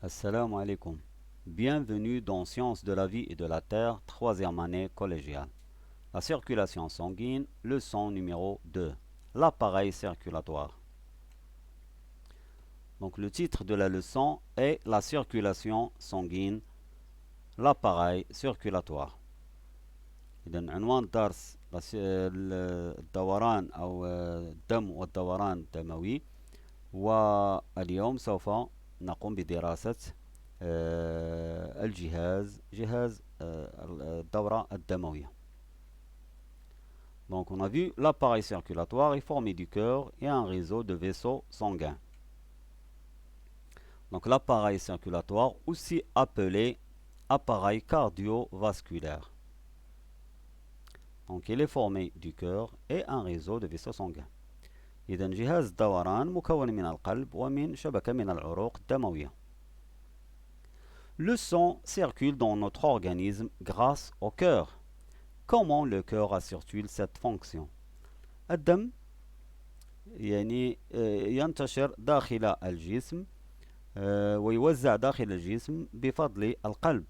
Assalamu alaikum. Bienvenue dans Sciences de la vie et de la terre, troisième année collégiale. La circulation sanguine, leçon numéro 2. L'appareil circulatoire. Donc le titre de la leçon est la circulation sanguine, l'appareil circulatoire. إذن عنوان الدرس الدوران أو الدم والدوران الدموي. واليوم سوف نقوم بدراسة جهاز الدورة الدموية. Donc on a vu l'appareil circulatoire est formé du cœur et un réseau de vaisseaux sanguins. Donc l'appareil circulatoire, aussi appelé appareil cardiovasculaire. Donc il est formé du cœur et un réseau de vaisseaux sanguins. إذن جهاز الدوران مكون من القلب ومن شبكة من العروق الدموية. Le sang circule dans notre organisme grâce au cœur. Comment le cœur assure-t-il cette fonction؟ الدم ينتشر داخل الجسم ويوزع داخل الجسم بفضل القلب.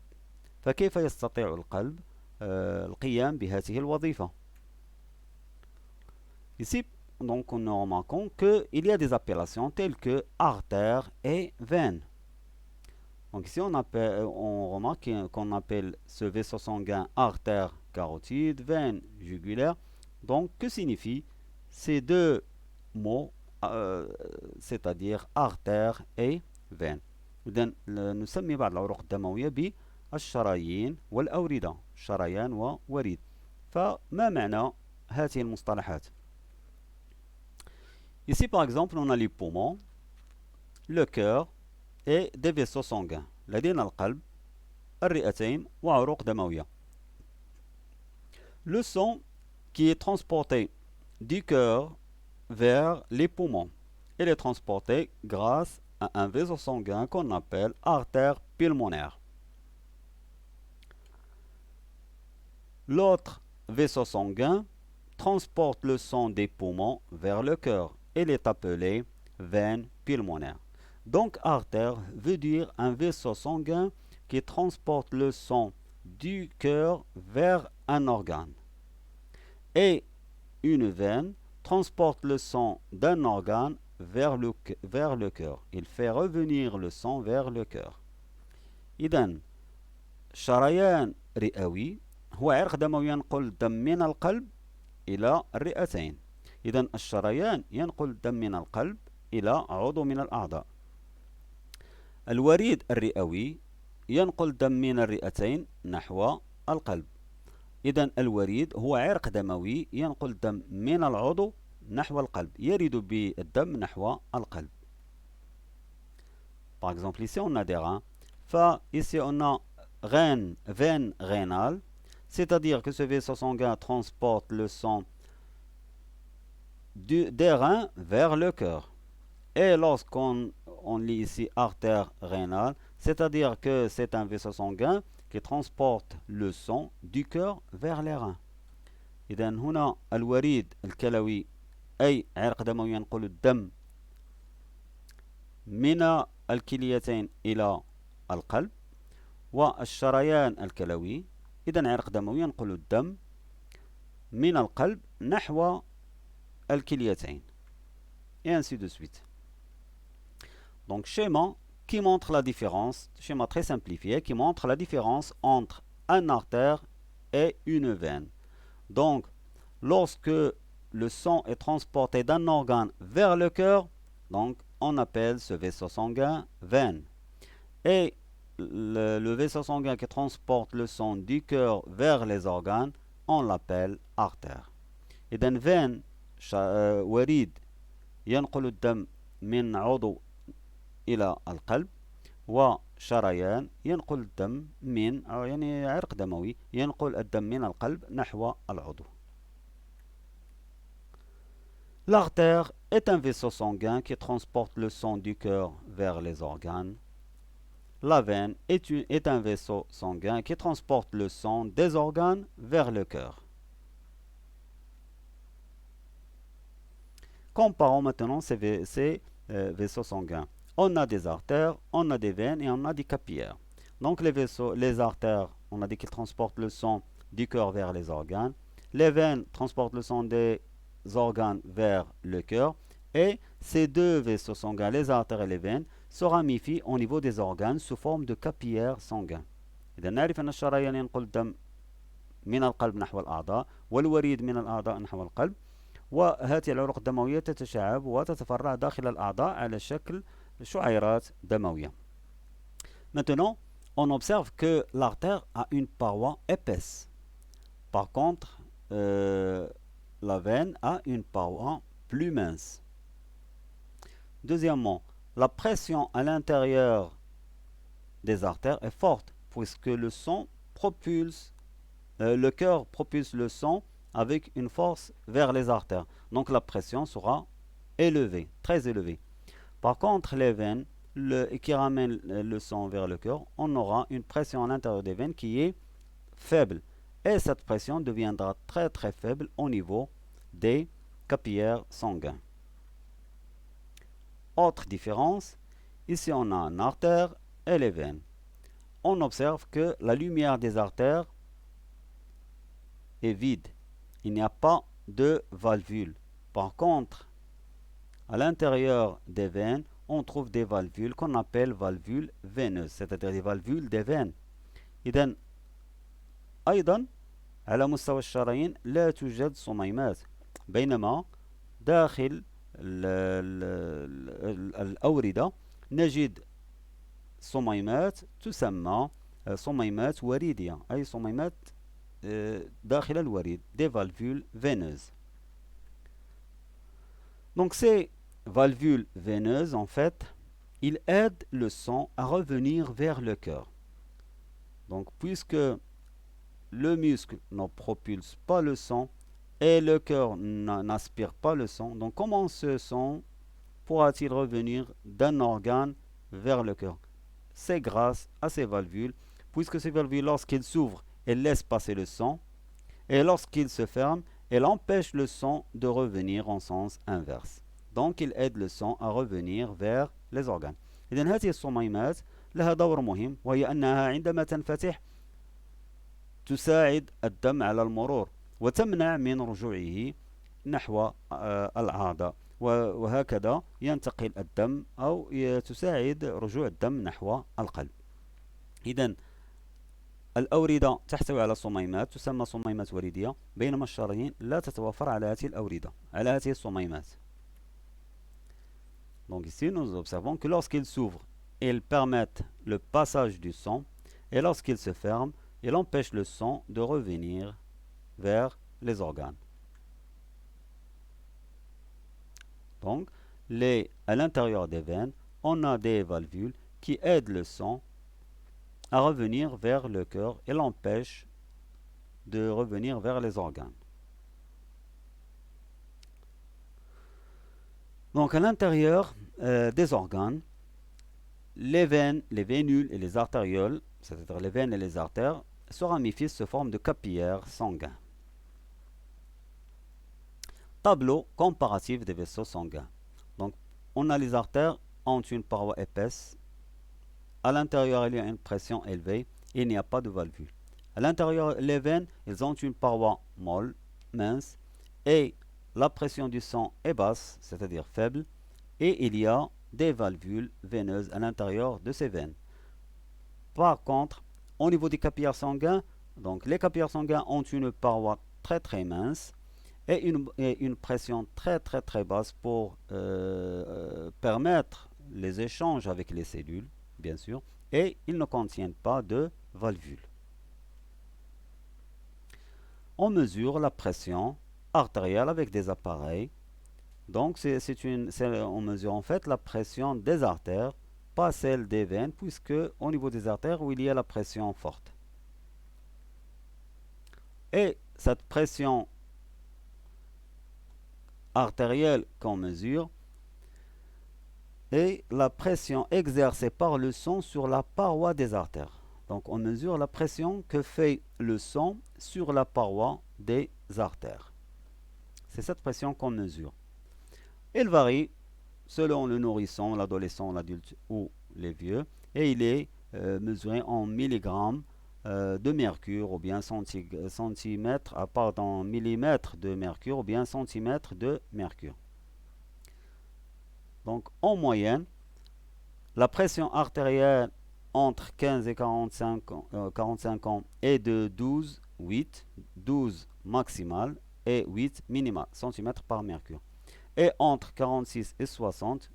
فكيف يستطيع القلب القيام بهذه الوظيفة؟ Ici, donc, nous remarquons qu'il y a des appellations telles que artère et veine. Donc ici, on remarque qu'on appelle ce vaisseau sanguin artère carotide, veine jugulaire. Donc, que signifient ces deux mots, c'est-à-dire artère et veine؟ إذن نسمي بعض العروق الدموية بالشرايين والأوردة، شريان ووريد. فما معنى هذه المصطلحات؟ Ici, par exemple, on a les poumons, le cœur et des vaisseaux sanguins. لدينا القلب، الرئتين وعروق دموية. Le sang qui est transporté du cœur vers les poumons. Il est transporté grâce à un vaisseau sanguin qu'on appelle artère pulmonaire. L'autre vaisseau sanguin transporte le sang des poumons vers le cœur. Il est appelé veine pulmonaire. Donc artère veut dire un vaisseau sanguin qui transporte le sang du cœur vers un organe. Et une veine transporte le sang d'un organe vers le cœur. Il fait revenir le sang vers le cœur. إذن شريان رئوي هو عرق دموي ينقل الدم من القلب إلى الرئتين. إذن الشريان ينقل الدم من القلب إلى عضو من الأعضاء. الوريد الرئوي ينقل الدم من الرئتين نحو القلب. إذن الوريد هو عرق دموي ينقل الدم من العضو نحو القلب، يرد بالدم نحو القلب. Par exemple, ici on a des reins. Ici on a veine rénale, c'est-à-dire que ce vaisseau sanguin transporte le sang des reins vers le cœur. Et lorsqu'on lit ici artère rénale, c'est-à-dire que c'est un vaisseau sanguin qui transporte le sang du cœur vers les reins. إذن هنا الوريد الكلوي أي عرق دموي ينقل الدم من الكليتين إلى القلب، والشريان الكلوي إذن عرق دموي ينقل الدم من القلب نحو الكليتين. Et ainsi de suite. Donc schéma qui montre la différence, schéma très simplifié qui montre la différence entre une artère et une veine. Donc lorsque le sang est transporté d'un organe vers le cœur, donc on appelle ce vaisseau sanguin veine. Et le vaisseau sanguin qui transporte le sang du cœur vers les organes, on l'appelle artère. إذن veine وريد ينقل الدم من عضو إلى القلب، وشريان ينقل الدم من عرق دموي ينقل الدم من القلب نحو العضو. L'artère est un vaisseau sanguin qui transporte le sang du cœur vers les organes. La veine est un vaisseau sanguin qui transporte le sang des organes vers le cœur. Comparons maintenant ces vaisseaux sanguins. On a des artères, on a des veines et on a des capillaires. Donc les vaisseaux, les artères, on a dit qu'ils transportent le sang du cœur vers les organes. Les veines transportent le sang des organes vers le cœur. Et ces deux vaisseaux sanguins, les artères et les veines, se ramifient au niveau des organes sous forme de capillaires sanguins. إذا نعرف أن الشرايين ينقل الدم من القلب نحو الأعضاء والوريد من الأعضاء نحو القلب وهذه العروق الدموية تتشعب وتتفرع داخل الأعضاء على شكل شعيرات دموية. Maintenant, on observe que l'artère a une paroi épaisse. Par contre, la veine a une paroi plus mince. Deuxièmement, la pression à l'intérieur des artères est forte puisque le sang propulse, le cœur propulse le sang avec une force vers les artères. Donc la pression sera élevée, très élevée. Par contre, les veines qui ramènent le sang vers le cœur, on aura une pression à l'intérieur des veines qui est faible. Et cette pression deviendra très très faible au niveau des capillaires sanguins. Autre différence, ici on a une artère et les veines. On observe que la lumière des artères est vide. Il n'y a pas de valvule. Par contre, à l'intérieur des veines, on trouve des valvules qu'on appelle valvules veineuses, c'est-à-dire des valvules des veines. إذن أيضا على مستوى الشرايين لا توجد صميمات بينما داخل الأوردة نجد صميمات تسمى صميمات وريدية أي صميمات داخل الوريد des valvules veineuses. Donc ces valvules veineuses en fait ils aident le sang à revenir vers le cœur. Donc puisque le muscle ne propulse pas le sang et le cœur n'aspire pas le sang, donc comment ce sang pourra-t-il revenir d'un organe vers le cœur? C'est grâce à ces valvules, puisque ces valvules, lorsqu'elles s'ouvrent, elles laissent passer le sang, et lorsqu'ils se ferment, elles empêchent le sang de revenir en sens inverse. Donc, ils aident le sang à revenir vers les organes. إذن هذه الصميمات لها دور مهم وهي أنها عندما تنفتح تساعد الدم على المرور وتمنع من رجوعه نحو الأعضاء وهكذا ينتقل الدم أو تساعد رجوع الدم نحو القلب. إذن الأوردة تحتوي على صميمات تسمى صميمات وريدية بينما الشرايين لا تتوفر على هذه الأوردة على هذه الصميمات. Donc ici nous observons que lorsqu'ils s'ouvrent, ils permettent le passage du sang et lorsqu'ils se ferment, ils empêchent le sang de revenir vers les organes. Donc, à l'intérieur des veines, on a des valvules qui aident le sang à revenir vers le cœur et l'empêchent de revenir vers les organes. Donc, à l'intérieur des organes, les veines, les vénules et les artérioles, c'est-à-dire les veines et les artères, se ramifient sous forme de capillaires sanguins. Tableau comparatif des vaisseaux sanguins. Donc, on a les artères ont une paroi épaisse. À l'intérieur, il y a une pression élevée et il n'y a pas de valvule. À l'intérieur, les veines, elles ont une paroi molle, mince, et la pression du sang est basse, c'est-à-dire faible, et il y a des valvules veineuses à l'intérieur de ces veines. Par contre, au niveau des capillaires sanguins, donc les capillaires sanguins ont une paroi très très mince et une pression très très très basse pour permettre les échanges avec les cellules, bien sûr, et ils ne contiennent pas de valvules. On mesure la pression artérielle avec des appareils. Donc on mesure en fait la pression des artères, pas celle des veines, puisque au niveau des artères où il y a la pression forte. Et cette pression artérielle qu'on mesure est la pression exercée par le sang sur la paroi des artères. Donc on mesure la pression que fait le sang sur la paroi des artères. C'est cette pression qu'on mesure. Elle varie selon le nourrisson, l'adolescent, l'adulte ou les vieux, et il est mesuré en milligrammes de mercure ou bien millimètres de mercure ou bien centimètres de mercure. Donc en moyenne, la pression artérielle entre 15 et 45 ans est de 12 maximale et 8 minimale centimètres par mercure. Et entre 46 et 60,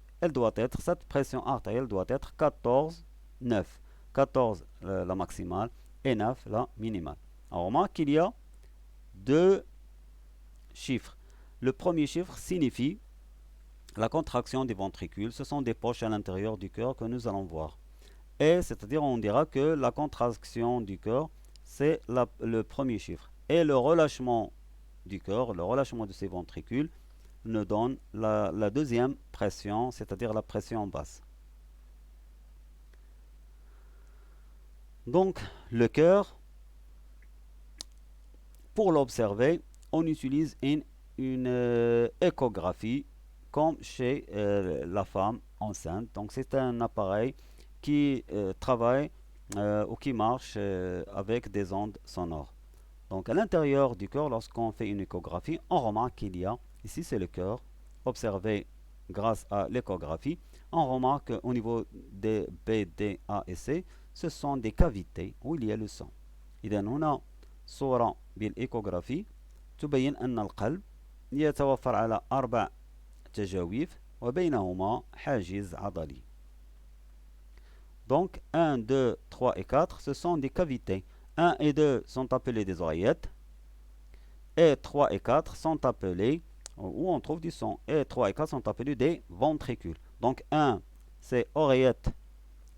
cette pression artérielle doit être 14, 9. 14 la maximale et 9 la minimale. Alors, on remarque qu'il y a deux chiffres. Le premier chiffre signifie la contraction des ventricules. Ce sont des poches à l'intérieur du cœur que nous allons voir. Et c'est-à-dire, on dira que la contraction du cœur, c'est le premier chiffre. Et le relâchement du cœur, le relâchement de ces ventricules, nous donne la deuxième pression, c'est-à-dire la pression basse. Donc, le cœur, pour l'observer, on utilise une échographie comme chez la femme enceinte. Donc, c'est un appareil qui travaille ou qui marche avec des ondes sonores. Donc, à l'intérieur du cœur, lorsqu'on fait une échographie, on remarque qu'il y a, ici c'est le cœur, observé grâce à l'échographie, on remarque qu'au niveau des B, D, A et C, ce sont des cavités où il y a le sang. إذا هنا صورة بالإيكوغرافي تبين أن القلب يتوفر على 4 تجاويف وبينهما حاجز عضلي. Donc 1, 2, 3 et 4, ce sont des cavités. 1 et 2 sont appelés des oreillettes. Et 3 et 4 sont appelés, où on trouve du sang. Et 3 et 4 sont appelés des ventricules. Donc 1, c'est oreillette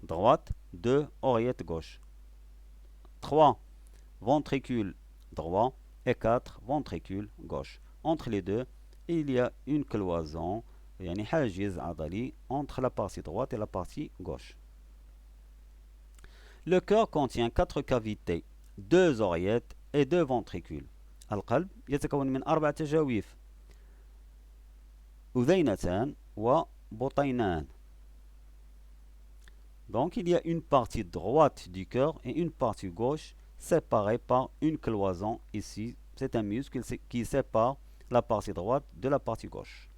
droite. 2, oreillette gauche. 3, ventricule droit. Et 4, ventricule gauche. Entre les deux, il y a une cloison, يعني حاجز عضلي, entre la partie droite et la partie gauche. Le cœur contient 4 cavités, 2 oreillettes et 2 ventricules. القلب يتكون من 4 تجاويف، أذينتان وبطينان. Donc il y a une partie droite du cœur et une partie gauche séparées par une cloison ici. C'est un muscle qui sépare la partie droite de la partie gauche.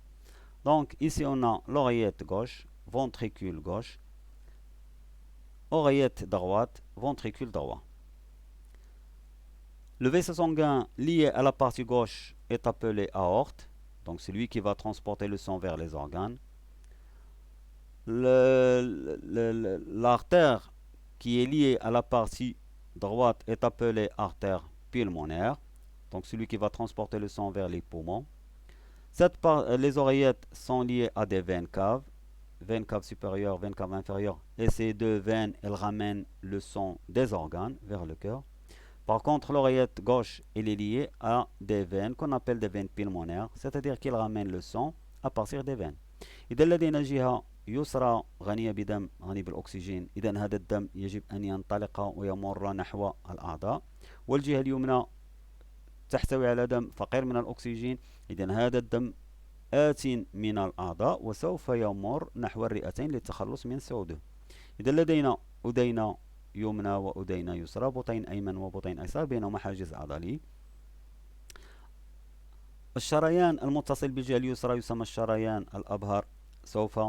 Donc ici on a l'oreillette gauche, ventricule gauche, oreillette droite, ventricule droit. Le vaisseau sanguin lié à la partie gauche est appelé aorte, donc c'est lui qui va transporter le sang vers les organes. L'artère qui est liée à la partie droite est appelée artère pulmonaire, donc celui qui va transporter le sang vers les poumons. Les oreillettes sont liées à des veines caves supérieures, veines caves inférieures, et ces deux veines, elles ramènent le sang des organes vers le cœur. Par contre, l'oreillette gauche, elle est liée à des veines qu'on appelle des veines pulmonaires, c'est-à-dire qu'elles ramènent le sang à partir des veines. إذا لدينا جهة يسرى غنية بدم غني بالأكسجين، إذا هذا الدم يجب أن ينطلق ويمر نحو الأعضاء، والجهة اليمنى تحتوي على دم فقير من الأكسجين، إذا هذا الدم آت من الأعضاء وسوف يمر نحو الرئتين للتخلص من سوده. إذا لدينا أذينة يمنى وأذينة يسرى، بطين أيمن وبطين أيسر، بينهما حاجز عضلي. الشريان المتصل بالجهة اليسرى يسمى الشريان الأبهر، سوف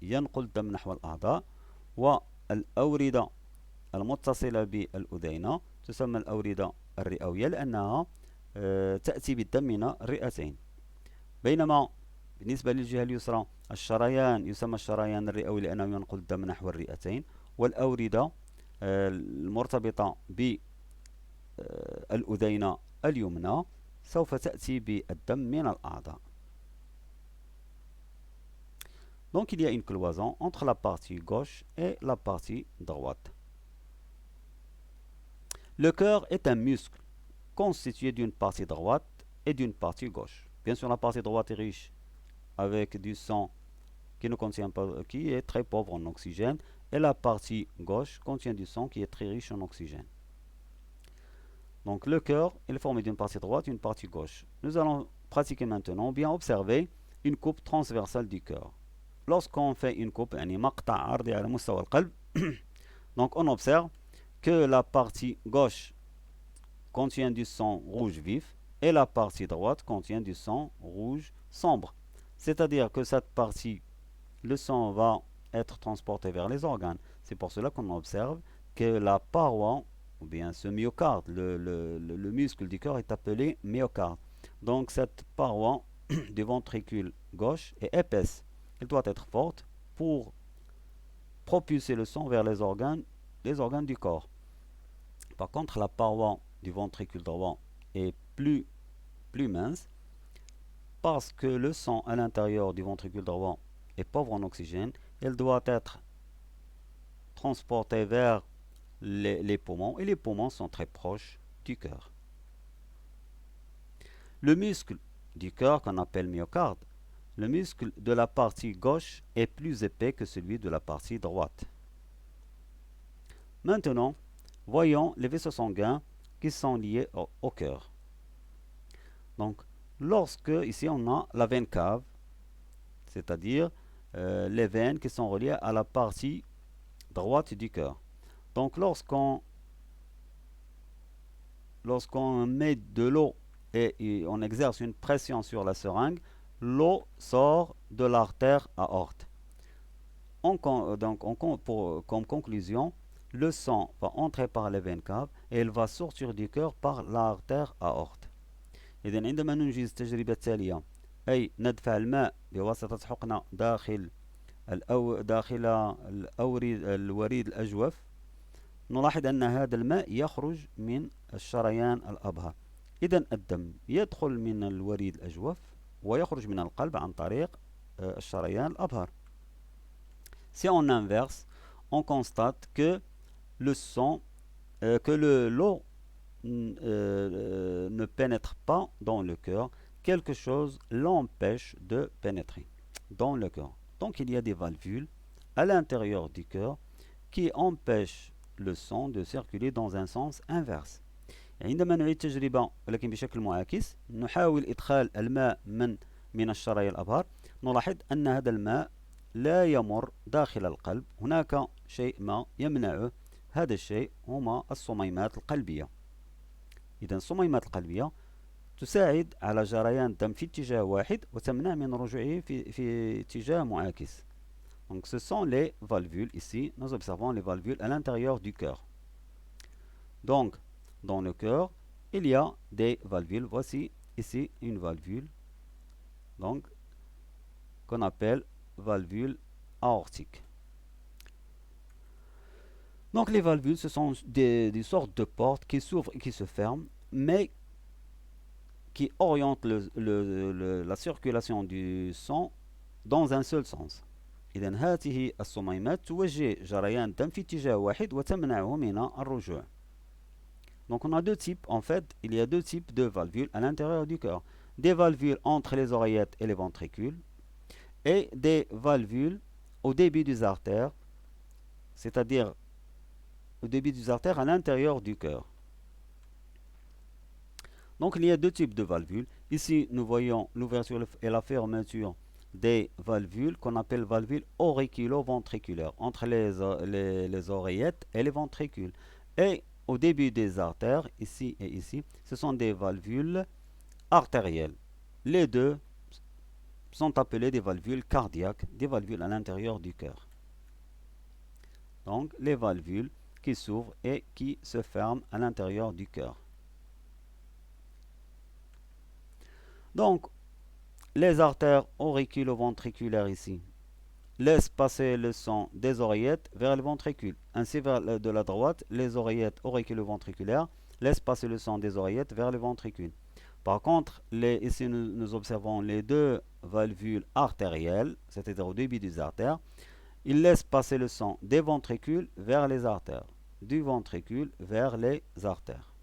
ينقل الدم نحو الأعضاء. والأوردة المتصلة بالأذينة تسمى الأوردة الرئوية لأنها تأتي بالدم من الرئتين. بينما بالنسبة للجهة اليسرى الشريان يسمى الشريان الرئوي لأنه ينقل الدم نحو الرئتين، والأوردة المرتبطة بالأذينة اليمنى سوف تأتي بالدم من الأعضاء. Donc il y a une cloison entre la partie gauche et la partie droite. Le cœur est un muscle constitué d'une partie droite et d'une partie gauche. Bien sûr, la partie droite est riche avec du sang qui ne contient pas, qui est très pauvre en oxygène, et la partie gauche contient du sang qui est très riche en oxygène. Donc le cœur est formé d'une partie droite et d'une partie gauche. Nous allons pratiquer maintenant, bien observer, une coupe transversale du cœur. lorsqu'on fait une coupe, يعني مقطع عرضي على مستوى القلب, donc on observe que la partie gauche contient du sang rouge vif et la partie droite contient du sang rouge sombre. C'est-à-dire que cette partie, le sang va être transporté vers les organes. C'est pour cela qu'on observe que la paroi, ou bien ce myocarde, le muscle du cœur est appelé myocarde. Donc cette paroi du ventricule gauche est épaisse. Elle doit être forte pour propulser le sang vers les organes du corps. Par contre, la paroi du ventricule droit est plus mince parce que le sang à l'intérieur du ventricule droit est pauvre en oxygène. Elle doit être transportée vers les poumons et les poumons sont très proches du cœur. Le muscle du cœur qu'on appelle myocarde, le muscle de la partie gauche est plus épais que celui de la partie droite. Maintenant, voyons les vaisseaux sanguins qui sont liés au cœur. Donc, lorsque ici on a la veine cave, c'est-à-dire les veines qui sont reliées à la partie droite du cœur. Donc, lorsqu'on met de l'eau et on exerce une pression sur la seringue, l'eau sort de l'artère aorte. Comme conclusion, le sang va entrer par les veines caves et il va sortir du cœur par l'artère aorte. إذن عندما ننجز التجربة التالية أي ندفع الماء بواسطة حقنة داخل الوريد الأجوف، نلاحظ أن هذا الماء يخرج من الشريان الأبهر. إذن الدم يدخل من الوريد الأجوف ويخرج من القلب عن طريق الشريان الأبهر. Si on inverse, on constate que l'eau ne pénètre pas dans le cœur, quelque chose l'empêche de pénétrer dans le cœur. Donc il y a des valvules à l'intérieur du cœur qui empêchent le sang de circuler dans un sens inverse. عندما نعيد تجربة ولكن بشكل معاكس، نحاول إدخال الماء من الشرايين الأبهر، نلاحظ أن هذا الماء لا يمر داخل القلب، هناك شيء ما يمنعه. هذا الشيء هما الصميمات القلبية. إذن الصميمات القلبية تساعد على جريان الدم في اتجاه واحد وتمنع من رجوعه في اتجاه معاكس. Donc ce sont les valvules ici, nous observons les valvules à l'intérieur du cœur. Donc dans le cœur, il y a des valvules. Voici ici une valvule, donc qu'on appelle valvule aortique. Donc les valvules, ce sont des sortes de portes qui s'ouvrent et qui se ferment, mais qui orientent la circulation du sang dans un seul sens. إذن هذه الصميمات توجه جريان الدم في اتجاه واحد وتمنعه من الرجوع. Donc on a deux types, en fait, il y a deux types de valvules à l'intérieur du cœur. Des valvules entre les oreillettes et les ventricules et des valvules au début des artères, c'est-à-dire au début des artères à l'intérieur du cœur. Donc il y a deux types de valvules. Ici nous voyons l'ouverture et la fermeture des valvules qu'on appelle valvules auriculo-ventriculaires entre les oreillettes et les ventricules. Et au début des artères, ici et ici, ce sont des valvules artérielles. Les deux sont appelées des valvules cardiaques, des valvules à l'intérieur du cœur. Donc les valvules qui s'ouvrent et qui se ferment à l'intérieur du cœur. Donc les artères auriculo-ventriculaires ici laissent passer le sang des oreillettes vers les ventricules. Ainsi, de la droite, les oreillettes auriculo-ventriculaires laissent passer le sang des oreillettes vers les ventricules. Par contre, ici nous observons les deux valvules artérielles, c'est-à-dire au début des artères. Ils laissent passer le sang des ventricules vers les artères, du ventricule vers les artères.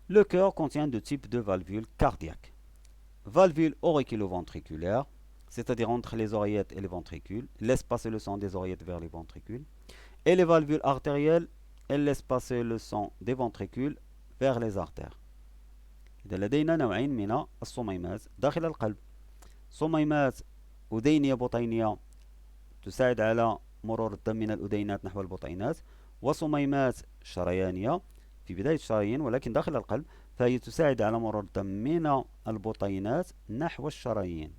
Le cœur contient deux types de valvules cardiaques. Valvule auriculo-ventriculaire, c'est-à-dire entre les oreillettes et les ventricules, laisse passer le sang des oreillettes vers les ventricules. Et les valvules artérielles, elles laissent passer le sang des ventricules vers les artères. إذا لدينا نوعين من الصميمات داخل القلب، صميمات أذينية بطينية تساعد على مرور الدم من الأذينات نحو البطينات، وصميمات شريانية في بداية الشرايين ولكن داخل القلب، فهي تساعد على مرور الدم من البطينات نحو الشرايين.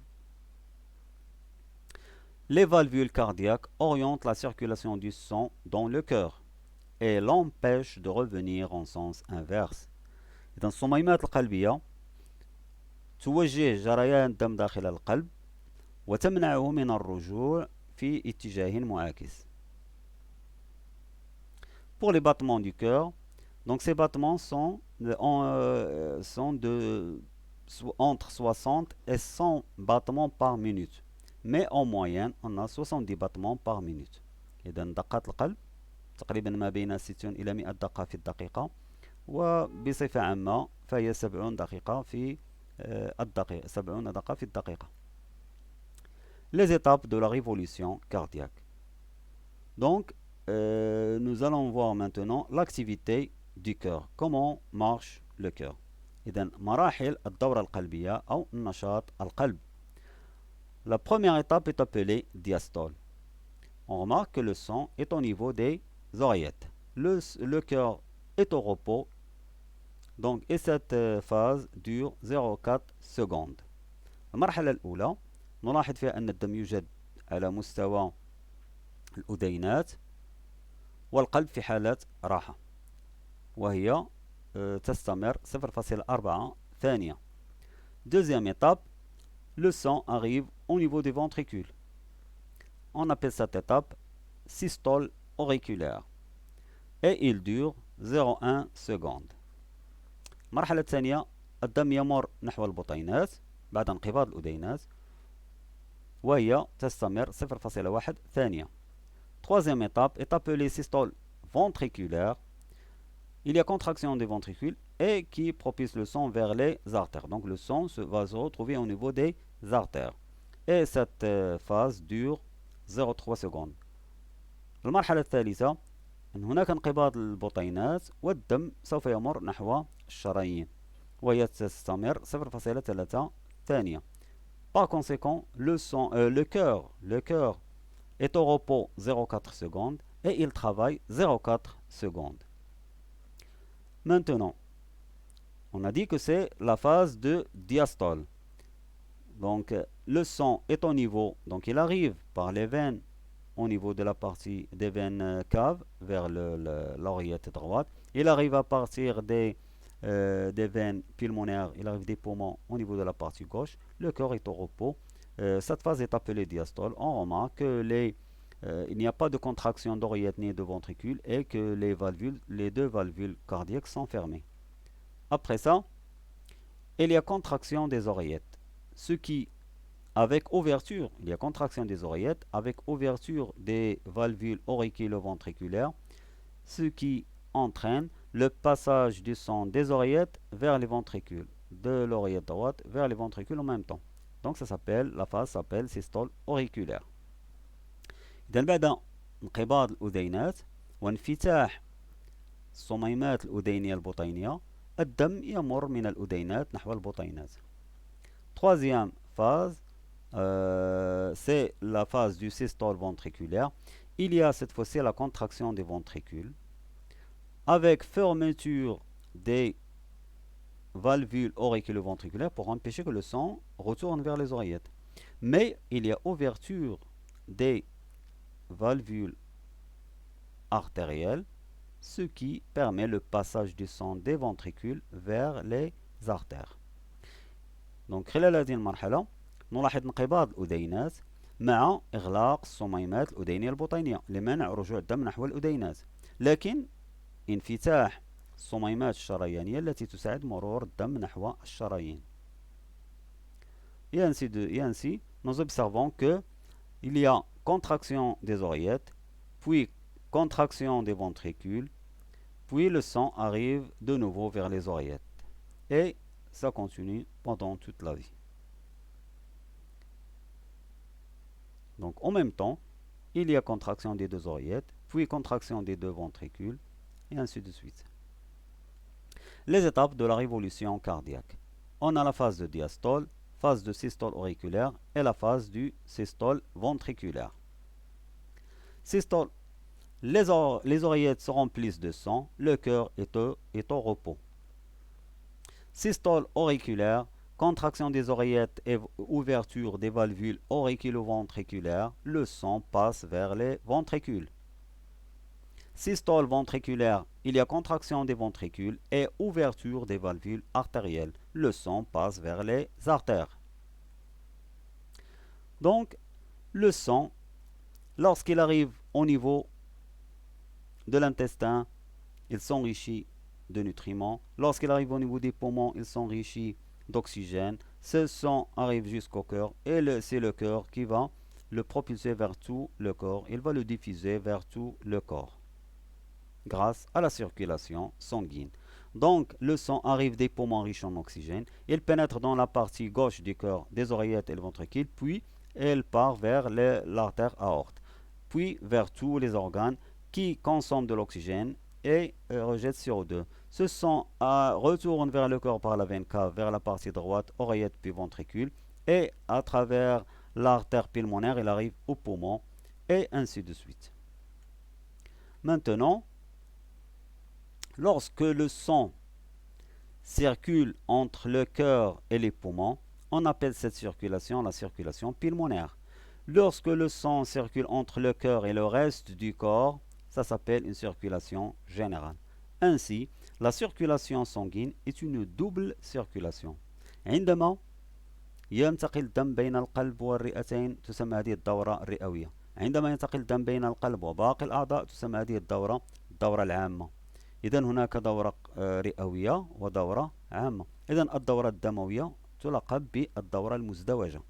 Les valvules cardiaques orientent la circulation du sang dans le cœur et l'empêchent de revenir en sens inverse. إذن الصميمات القلبية توجه جريان الدم داخل القلب وتمنعه من الرجوع في اتجاه معاكس. Pour les battements du cœur, donc ces battements sont entre 60 et 100 battements par minute. Mais en moyenne, on a 70 battements par minute. إذا دقات القلب تقريبا ما بين 60 إلى 100 دقة في الدقيقة، وبصفة عامة فهي 70 دقيقة في الدقيقة، 70 دقة في الدقيقة. Les étapes de la révolution cardiaque. Donc, nous allons voir maintenant l'activité du cœur. Comment marche le cœur. إذا مراحل الدورة القلبية أو نشاط القلب. La première étape est appelée diastole. On remarque que le sang est au niveau des oreillettes. Le cœur est au repos, donc, et cette phase dure 0,4 secondes. المرحلة الأولى نلاحظ فيها أن الدم يوجد على مستوى الأذينات والقلب في حالة راحة، وهي تستمر 0,4 ثانية. Deuxième étape, le sang arrive au niveau des ventricules. On appelle cette étape systole auriculaire et il dure 0,1 seconde. المرحلة الثانية الدم يمر نحو البطينات بعد انقباض الأذينات وهي تستمر 0,1 ثانية. Troisième étape est appelée systole ventriculaire. Il y a contraction des ventricules et qui propulse le sang vers les artères. Donc le sang va se retrouver au niveau des artères. Et cette phase dure 0,3 secondes. المرحلة الثالثة أن هناك انقباض البطينات والدم سوف يمر نحو الشرايين وهي تستمر 0,3 ثانية. Par conséquent, le cœur est au repos 0,4 secondes et il travaille 0,4 secondes. Maintenant, on a dit que c'est la phase de diastole. Donc, le sang est au niveau, donc il arrive par les veines au niveau de la partie des veines caves vers l'oreillette droite. Il arrive à partir des veines pulmonaires, il arrive des poumons au niveau de la partie gauche. Le cœur est au repos. Cette phase est appelée diastole. On remarque que il n'y a pas de contraction d'oreillette ni de ventricule et que les deux valvules cardiaques sont fermées. Après ça, il y a contraction des oreillettes. Ce qui, avec ouverture, il y a contraction des oreillettes, avec ouverture des valvules auriculo-ventriculaires, ce qui entraîne le passage du sang des oreillettes vers les ventricules, de l'oreillette droite vers les ventricules en même temps. Donc la phase s'appelle systole auriculaire. إذا بعد انقباض الأذينات وانفتاح الصميمات الأذينية البطينية الدم يمر من الأذينات نحو البطينات. Troisième phase, c'est la phase du systole ventriculaire. Il y a cette fois-ci la contraction des ventricules avec fermeture des valvules auriculo-ventriculaires pour empêcher que le sang retourne vers les oreillettes. Mais il y a ouverture des valvules artérielles, ce qui permet le passage du sang des ventricules vers les artères. Donc خلال هذه المرحلة نلاحظ انقباض الأذينات مع إغلاق الصميمات الأذينية البطينية لمنع رجوع الدم نحو الأذينات، لكن انفتاح الصميمات الشريانية التي تساعد مرور الدم نحو الشرايين. Et ainsi, nous observons que il y a contraction des oreillettes, puis contraction des ventricules, puis le sang arrive de nouveau vers les oreillettes. Et ça continue pendant toute la vie. Donc en même temps, il y a contraction des deux oreillettes, puis contraction des deux ventricules, et ainsi de suite. Les étapes de la révolution cardiaque. On a la phase de diastole, phase de systole auriculaire et la phase du systole ventriculaire. Systole, les oreillettes se remplissent de sang, le cœur est au repos. Systole auriculaire, contraction des oreillettes et ouverture des valvules auriculo-ventriculaires, le sang passe vers les ventricules. Systole ventriculaire, il y a contraction des ventricules et ouverture des valvules artérielles, le sang passe vers les artères. Donc, le sang, lorsqu'il arrive au niveau de l'intestin, il s'enrichit de nutriments. Lorsqu'il arrive au niveau des poumons, il s'enrichit d'oxygène. Ce sang arrive jusqu'au cœur et c'est le cœur qui va le propulser vers tout le corps. Il va le diffuser vers tout le corps grâce à la circulation sanguine. Donc, le sang arrive des poumons riches en oxygène. Il pénètre dans la partie gauche du cœur, des oreillettes et le ventricule, puis il part vers l'artère aorte, puis vers tous les organes qui consomment de l'oxygène et rejettent CO2. Ce sang retourne vers le corps par la veine cave, vers la partie droite, oreillette puis ventricule, et à travers l'artère pulmonaire, il arrive au poumon, et ainsi de suite. Maintenant, lorsque le sang circule entre le cœur et les poumons, on appelle cette circulation la circulation pulmonaire. Lorsque le sang circule entre le cœur et le reste du corps, ça s'appelle une circulation générale. Ainsi, la circulation sanguine est une double circulation. عندما ينتقل الدم بين القلب والرئتين تسمى هذه الدورة الرئوية. عندما ينتقل الدم بين القلب وباقي الأعضاء تسمى هذه الدورة العامة. إذا هناك دورة رئوية ودورة عامة. إذا الدورة الدموية تلقب بالدورة المزدوجة.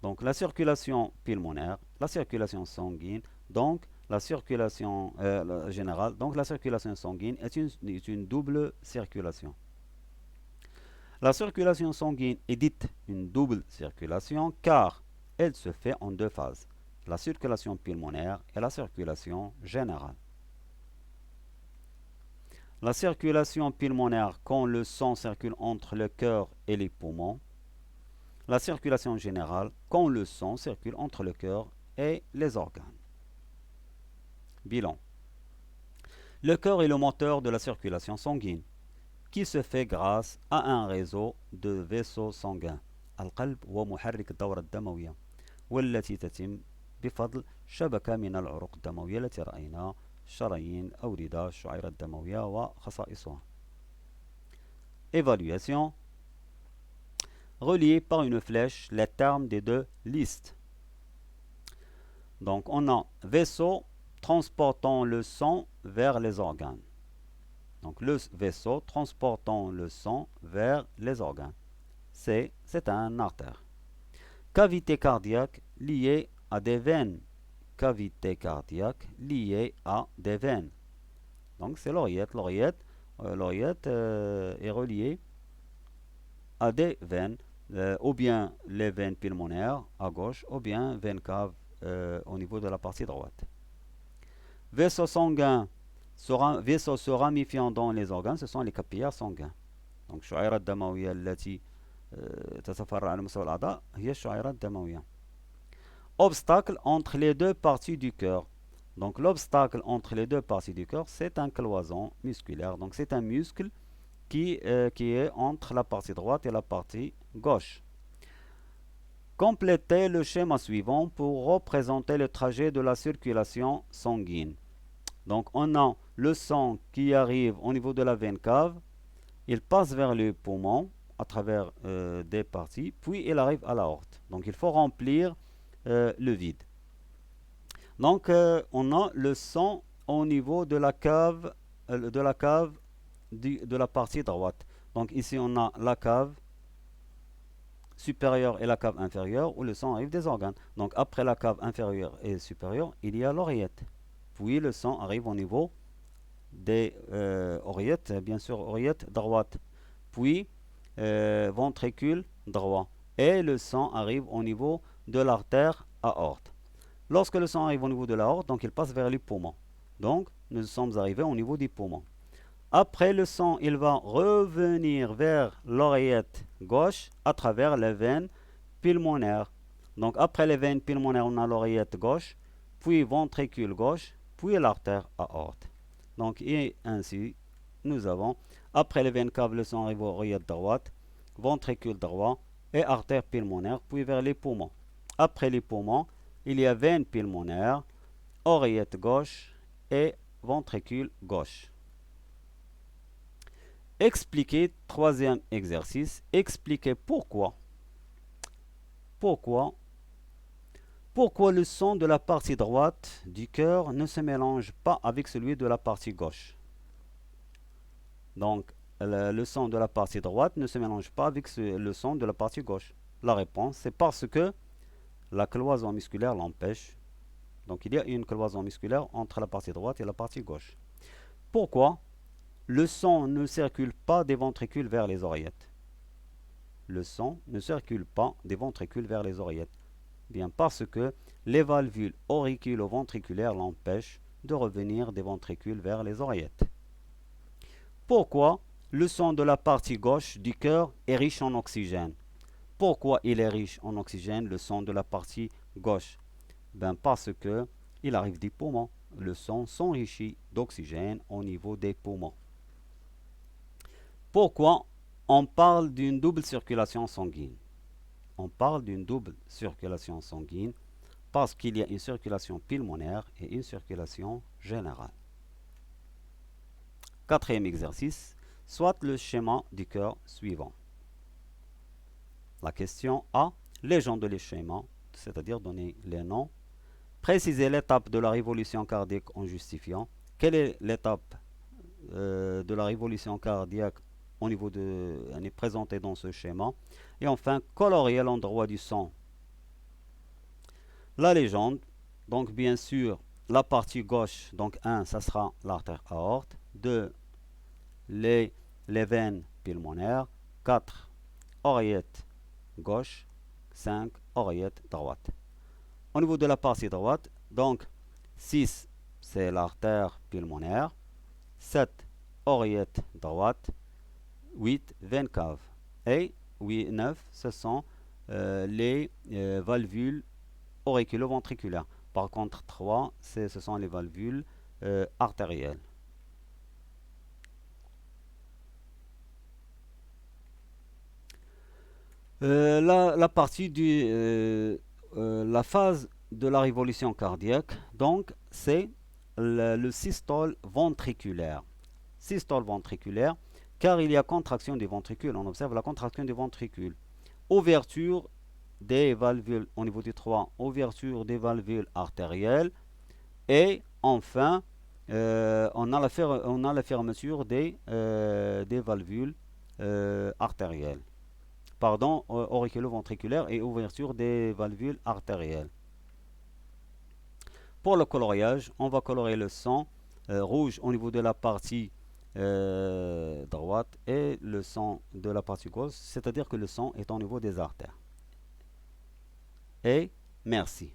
Donc la circulation pulmonaire, la circulation sanguine, donc la circulation générale, donc la circulation sanguine est une double circulation. La circulation sanguine est dite une double circulation car elle se fait en deux phases, la circulation pulmonaire et la circulation générale. La circulation pulmonaire quand le sang circule entre le cœur et les poumons. La circulation générale quand le sang circule entre le cœur et les organes. Bilan. Le cœur est le moteur de la circulation sanguine qui se fait grâce à un réseau de vaisseaux sanguins. القلب هو محرك الدورة الدموية والتي تتم بفضل شبكة من العروق الدموية التي رأينا شرايين أوردة الشعيرة الدموية وخصائصها. Évaluation. Reliés par une flèche les termes des deux listes. Donc on a vaisseau transportant le sang vers les organes. Donc le vaisseau transportant le sang vers les organes. C'est un artère. Cavité cardiaque liée à des veines. Cavité cardiaque liée à des veines. Donc c'est l'oreillette. L'oreillette est reliée à des veines. Ou bien les veines pulmonaires à gauche, ou bien veines caves au niveau de la partie droite. Vaisseaux sanguins, vaisseaux se ramifiant dans les organes, ce sont les capillaires sanguins. Donc, الشعيرة الدموية التي تتفرع على مستوى الأعضاء هي الشعيرة الدموية. Obstacle entre les deux parties du cœur. Donc, l'obstacle entre les deux parties du cœur, c'est un cloison musculaire. Donc, c'est un muscle qui est entre la partie droite et la partie gauche. Complétez le schéma suivant pour représenter le trajet de la circulation sanguine. Donc on a le sang qui arrive au niveau de la veine cave, il passe vers le poumon à travers des parties, puis il arrive à l'aorte. Donc il faut remplir le vide. Donc on a le sang au niveau de la cave, de la partie droite. Donc ici on a la cave supérieure et la cave inférieure où le sang arrive des organes. Donc après la cave inférieure et supérieure, il y a l'oreillette. Puis le sang arrive au niveau des oreillettes, bien sûr oreillette droite. Puis ventricule droit. Et le sang arrive au niveau de l'artère aorte. Lorsque le sang arrive au niveau de l'aorte, donc il passe vers les poumons. Donc nous sommes arrivés au niveau des poumons. Après le sang, il va revenir vers l'oreillette gauche à travers les veines pulmonaires. Donc après les veines pulmonaires, on a l'oreillette gauche, puis ventricule gauche, puis l'artère aorte. Donc et ainsi, nous avons, après les veines caves, le sang arrive aux oreillettes droite, ventricule droit et artère pulmonaire, puis vers les poumons. Après les poumons, il y a veine pulmonaire, oreillette gauche et ventricule gauche. Expliquer, troisième exercice, expliquer pourquoi le sang de la partie droite du cœur ne se mélange pas avec celui de la partie gauche. Donc, le sang de la partie droite ne se mélange pas avec le sang de la partie gauche. La réponse, c'est parce que la cloison musculaire l'empêche. Donc, il y a une cloison musculaire entre la partie droite et la partie gauche. Pourquoi le sang ne circule pas des ventricules vers les oreillettes? Le sang ne circule pas des ventricules vers les oreillettes. Bien parce que les valvules auriculo-ventriculaires l'empêchent de revenir des ventricules vers les oreillettes. Pourquoi le sang de la partie gauche du cœur est riche en oxygène? Pourquoi il est riche en oxygène, le sang de la partie gauche? Ben parce que il arrive des poumons. Le sang s'enrichit d'oxygène au niveau des poumons. Pourquoi on parle d'une double circulation sanguine? On parle d'une double circulation sanguine parce qu'il y a une circulation pulmonaire et une circulation générale. Quatrième exercice, soit le schéma du cœur suivant. La question A, légende les schémas, c'est-à-dire donner les noms. Préciser l'étape de la révolution cardiaque en justifiant. Quelle est l'étape de la révolution cardiaque au niveau elle est présentée dans ce schéma. Et enfin, colorier l'endroit du sang. La légende, donc bien sûr, la partie gauche, donc 1, ça sera l'artère aorte. 2, les veines pulmonaires. 4, oreillette gauche. 5, oreillette droite. Au niveau de la partie droite, donc 6, c'est l'artère pulmonaire. 7, oreillette droite. 8, veine cave. Et 9, ce sont les valvules auriculo-ventriculaires. Par contre, 3, ce sont les valvules artérielles. La partie la phase de la révolution cardiaque, donc, c'est le systole ventriculaire. Systole ventriculaire, car il y a contraction des ventricules. On observe la contraction des ventricules. Ouverture des valvules au niveau du 3, ouverture des valvules artérielles. Et enfin, on a la fermeture des valvules artérielles. Pardon, auriculo-ventriculaire et ouverture des valvules artérielles. Pour le coloriage, on va colorer le sang rouge au niveau de la partie droite et le sang de la partie gauche, c'est-à-dire que le sang est au niveau des artères. Et merci.